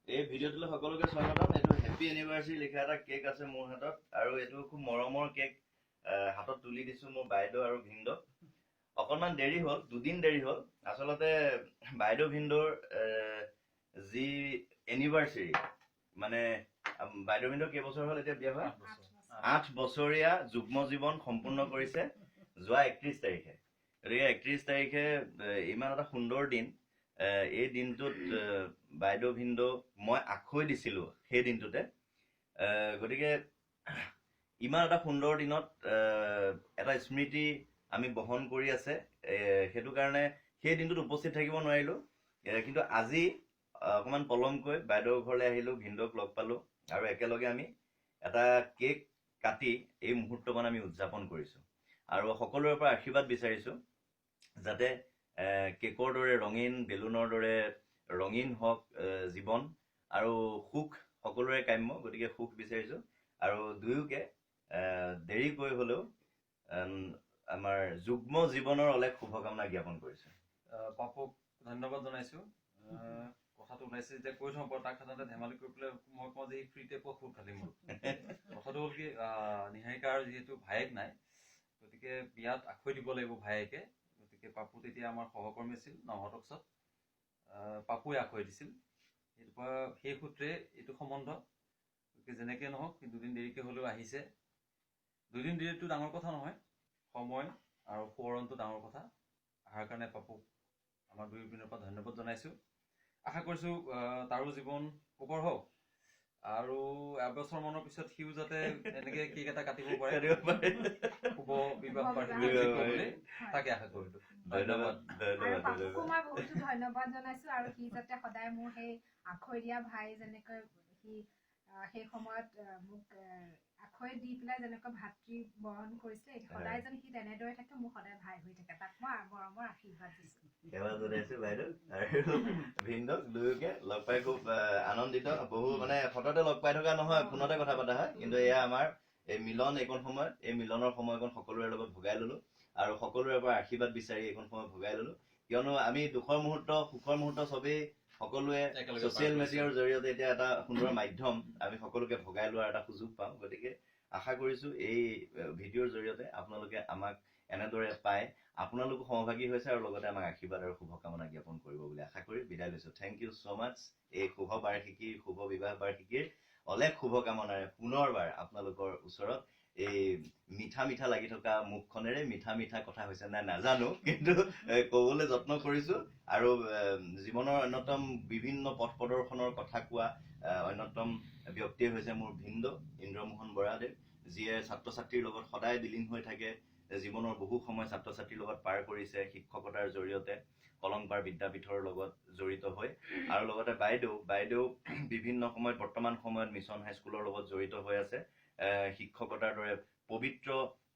এই ভিডিঅ'টোলৈ সকলোকে স্বাগতম। এইটো হেপী এনিভাৰ্চাৰী লিখা এটা কেক আছে মোৰ হাতত, আৰু এইটো খুব মৰমৰ কেক হাতত তুলি দিছো মোৰ বাইদেউ আৰু ভিনদেউ। অকণমান দেৰি হ'ল, 2 দিন দেৰি হ'ল। আচলতে বাইদেউ ভিনদেউৰ যি এনিভাৰ্চাৰী, মানে বাইদেউ ভিনদেউ কেইবছৰ হ'ল এতিয়া বিয়া হোৱা? 8 বছৰীয়া যুগ্ম জীৱন সম্পূৰ্ণ কৰিছে যোৱা 31 তাৰিখে। গতিকে 31 তাৰিখে ইমান এটা সুন্দৰ দিন। এই দিনটোত বাইদেউ ভিনদেউ মই আখৈ দিছিলো সেই দিনটোতে। গতিকে ইমান এটা সুন্দৰ দিনত এটা স্মৃতি আমি বহন কৰি আছে, সেইটো কাৰণে সেই দিনটোত উপস্থিত থাকিব নোৱাৰিলো। কিন্তু আজি অকণমান পলমকৈ বাইদেউৰ ঘৰলৈ আহিলো, ভিনদেউক লগ পালো, আৰু একেলগে আমি এটা কেক কাটি এই মুহূৰ্তকণ আমি উদযাপন কৰিছো। আৰু সকলোৰে পৰা আশীৰ্বাদ বিচাৰিছো যাতে কেকৰ দৰে ৰঙীন, বেলুনৰ দৰে ৰঙীন হওক জীৱন, আৰু সুখ সকলোৰে কাম্য। গতিকে সুখ বিচাৰিছো, আৰু দুয়োকে দেৰিকৈ হলেও আমাৰ যুগ্ম জীৱনৰ অলেখ শুভকামনা জ্ঞাপন কৰিছো। পাপুক ধন্যবাদ জনাইছো। কথাটো ওলাইছে যে কৈ থওঁ তাক সাধাৰণতে ধেমালি কৰি পেলাই মই কওঁ যে ফ্ৰীতে পোৱা ফুল খালি মোৰ। কথাটো হ'ল কি, নিহাৰিকাৰ যিহেতু ভায়েক নাই, গতিকে বিয়াত আখৈ দিব লাগিব ভায়েকে। গতিকে পাপু তেতিয়া আমাৰ সহকৰ্মী আছিল নৱটকছত, পাপুৱে আখৈ দিছিল। সেই সূত্ৰে এইটো সম্বন্ধ। গতিকে যেনেকৈ নহওক 2 দিন দেৰিকৈ হ'লেও আহিছে। 2 দিন দেৰিটো ডাঙৰ কথা নহয়, সময় আৰু সোঁৱৰণটো ডাঙৰ কথা। অহাৰ কাৰণে পাপুক আমাৰ দুয়ো পিনৰ পৰা ধন্যবাদ জনাইছো। আশা কৰিছো তাৰো জীৱন পোহৰ হওক, আৰু এবছৰমানৰ পিছত সিও যাতে এনেকে কেক এটা কাটিব পাৰে, শুভ বিবাহ বাৰ্ষিকী তাকে আশা কৰিলো। ধন্যবাদ। পাপুকো মই বহুতো ধন্যবাদ জনাইছো, আৰু সি যাতে সদায় মোৰ সেই আখৈ দিয়া ভাই যেনেকৈ সি সেই সময়ত মোক আখৈ দি পেলাই যেনেকৈ ভাতৃ বৰণ কৰিছিলে, সদায় যেন সি তেনেদৰে থাকে, মোৰ সদায় ভাই হৈ থাকে। তাক মই মৰমৰ আশীৰ্বাদ দিছো। সেৱা জনাইছো বাইদেউ আৰু ভিনদেউক, দুয়োকে লগ পাই খুব আনন্দিত। বহু মানে সততে লগ পাই থকা নহয়, ফোনতে কথা পতা হয়, কিন্তু এয়া আমাৰ এই মিলন। এইকণ সময়ত এই মিলনৰ সময়কণ সকলোৰে লগত ভগাই ললো, আৰু সকলোৰে পৰা আশীৰ্বাদ বিচাৰি এইকণ সময় ভগাই ললো। কিয়নো আমি দুখৰ মুহূৰ্ত, সুখৰ মুহূৰ্ত চবেই সকলোৱে ছচিয়েল মিডিয়াৰ জৰিয়তে এতিয়া এটা সুন্দৰ মাধ্যম আমি সকলোকে ভগাই লোৱাৰ এটা সুযোগ পাওঁ। গতিকে আশা কৰিছো এই ভিডিঅ'ৰ জৰিয়তে আপোনালোকে আমাক এনেদৰে পাই আপোনালোকো সহভাগী হৈছে, আৰু লগতে আমাক আশীৰ্বাদ আৰু শুভকামনা জ্ঞাপন কৰিব বুলি আশা কৰি বিদায় লৈছো। থেংক ইউ ছ' মাছ। এই শুভ বাৰ্ষিকীৰ, শুভ বিবাহ বাৰ্ষিকীৰ অলেখ শুভকামনাৰে পুনৰবাৰ আপোনালোকৰ ওচৰত এই মিঠা মিঠা লাগি থকা মুখখনেৰে মিঠা মিঠা কথা হৈছে নাই নাজানো, কিন্তু কবলৈ যত্ন কৰিছো। আৰু জীৱনৰ অন্যতম বিভিন্ন পথ প্ৰদৰ্শনৰ কথা কোৱা অন্যতম ব্যক্তিয়ে হৈছে মোৰ ভিনদেউ ইন্দ্ৰমোহন বৰাদেৱ, যিয়ে ছাত্ৰ ছাত্ৰীৰ লগত সদায় বিলীন হৈ থাকে, জীৱনৰ বহু সময় ছাত্ৰ ছাত্ৰীৰ লগত পাৰ কৰিছে, শিক্ষকতাৰ জৰিয়তে কলংপাৰ বিদ্যাপীঠৰ লগত জড়িত হৈ। আৰু লগতে বাইদেউ বিভিন্ন সময়ত, বৰ্তমান সময়ত মিছন হাইস্কুলৰ লগত জড়িত হৈ আছে, শিক্ষকতাৰ দৰে পবিত্ৰ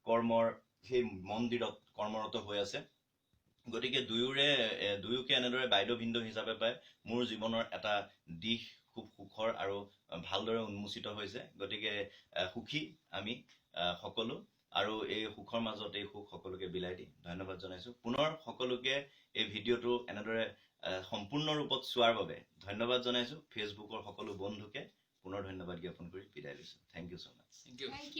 কৰ্মৰ সেই মন্দিৰত কৰ্মৰত হৈ আছে। গতিকে দুয়োকে এনেদৰে বাইদেউ ভিনদেউ হিচাপে পাই মোৰ জীৱনৰ এটা দিশ খুব সুখৰ আৰু ভালদৰে উন্মোচিত হৈছে। গতিকে সুখী আমি সকলো, আৰু এই সুখৰ মাজত এই সুখ সকলোকে বিলাই দি ধন্যবাদ জনাইছো। পুনৰ সকলোকে এই ভিডিঅ'টো এনেদৰে সম্পূৰ্ণ ৰূপত চোৱাৰ বাবে ধন্যবাদ জনাইছো। ফেচবুকৰ সকলো বন্ধুকে পুনৰ ধন্যবাদ জ্ঞাপন কৰি বিদায় লৈছো। Thank you so' much.